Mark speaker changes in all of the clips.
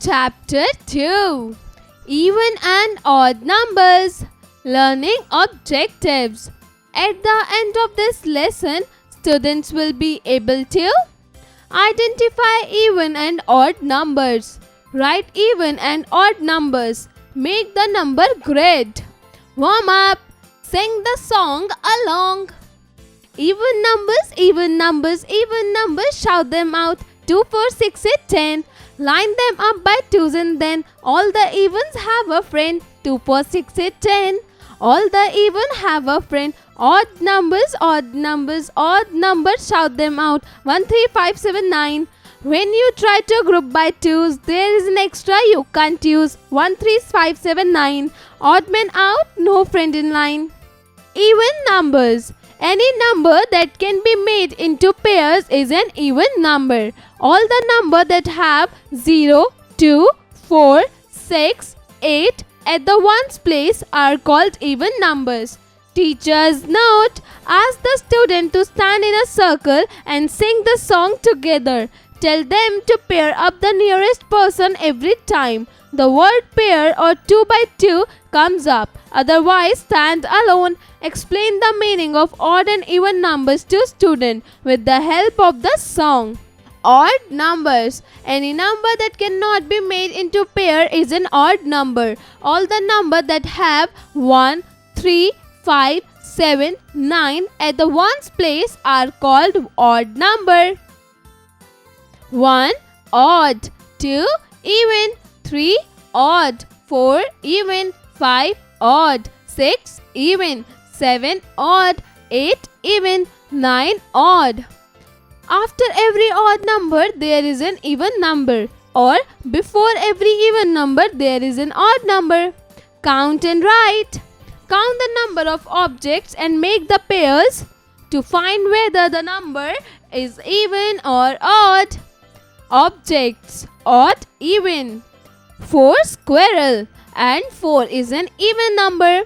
Speaker 1: Chapter 2 Even and Odd Numbers. Learning Objectives. At the end of this lesson, students will be able to identify even and odd numbers, write even and odd numbers, make the number grid, warm up, sing the song along. Even numbers, even numbers, even numbers, shout them out. 2, 4, 6, 8, 10. Line them up by twos and then all the evens have a friend. 2, 4, 6, 8, 10. All the even have a friend. Odd numbers, odd numbers, odd numbers, shout them out. 1, 3, 5, 7, 9. When you try to group by twos, there is an extra you can't use. 1, 3, 5, 7, 9. Odd men out, no friend in line. Even numbers. Any number that can be made into pairs is an even number. All the numbers that have 0, 2, 4, 6, 8 at the ones place are called even numbers. Teachers note, ask the student to stand in a circle and sing the song together. Tell them to pair up the nearest person every time the word pair or 2 by 2 comes up. Otherwise, stand alone. Explain the meaning of odd and even numbers to student with the help of the song. Odd numbers. Any number that cannot be made into pair is an odd number. All the numbers that have 1, 3, 5, 7, 9 at the ones place are called odd number. 1. Odd. 2. Even. 3. Odd. 4. Even. 5. Odd. 6. Even. 7. Odd. 8. Even. 9. Odd. After every odd number there is an even number, or before every even number there is an odd number. Count and write. Count the number of objects and make the pairs to find whether the number is even or odd. Objects. Odd, even. 4 squirrel and 4 is an even number.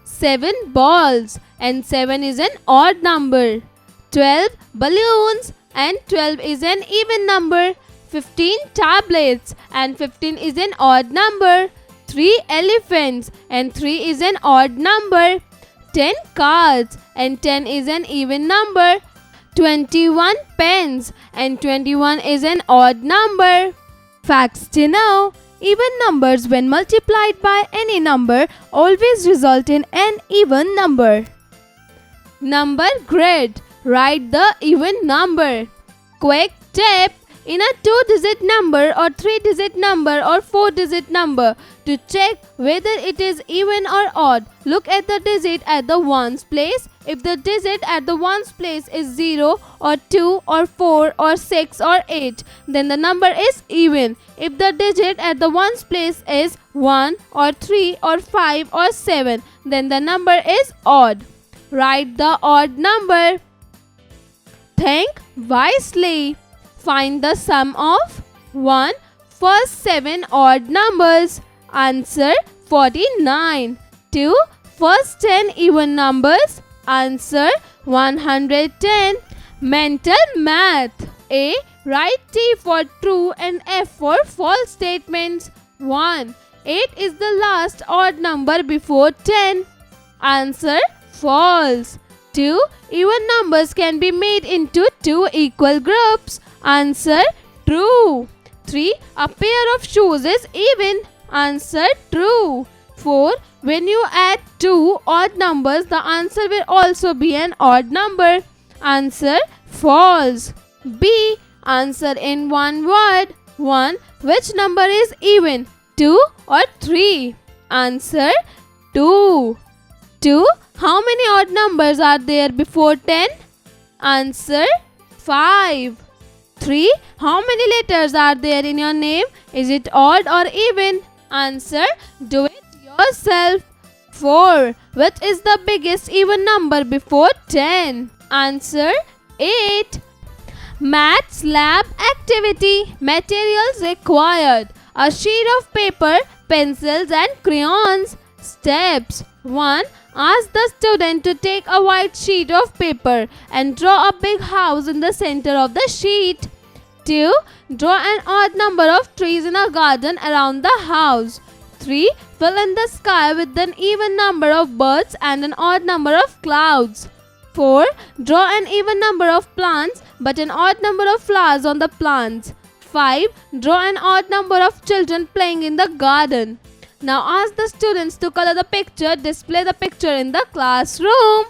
Speaker 1: 7 balls and 7 is an odd number. 12 balloons and 12 is an even number. 15 tablets and 15 is an odd number. 3 elephants and 3 is an odd number. 10 cards and 10 is an even number. 21 pens and 21 is an odd number. Facts to know. Even numbers when multiplied by any number always result in an even number. Number grid. Write the even number. Quick tip. In a 2-digit number or 3-digit number or 4-digit number, to check whether it is even or odd, look at the digit at the ones place. If the digit at the ones place is 0 or 2 or 4 or 6 or 8, then the number is even. If the digit at the ones place is 1 or 3 or 5 or 7, then the number is odd. Write the odd number. Think wisely. Find the sum of 1. First 7 odd numbers. Answer 49. 2. First 10 even numbers. Answer 110. Mental math. A. Write T for true and F for false statements. 1. 8 is the last odd number before 10. Answer false. 2. Even numbers can be made into 2 equal groups. Answer true. 3. A pair of shoes is even. Answer true. 4. When you add 2 odd numbers, the answer will also be an odd number. Answer false. B. Answer in one word. 1. Which number is even? 2 or 3? Answer 2. 2. How many odd numbers are there before 10? Answer 5. 3. How many letters are there in your name? Is it odd or even? Answer, do it yourself. 4. Which is the biggest even number before 10? Answer, 8. Maths lab activity. Materials required: a sheet of paper, pencils and crayons. Steps. 1. Ask the student to take a white sheet of paper and draw a big house in the center of the sheet. 2. Draw an odd number of trees in a garden around the house. 3. Fill in the sky with an even number of birds and an odd number of clouds. 4. Draw an even number of plants but an odd number of flowers on the plants. 5. Draw an odd number of children playing in the garden. Now ask the students to color the picture, display the picture in the classroom.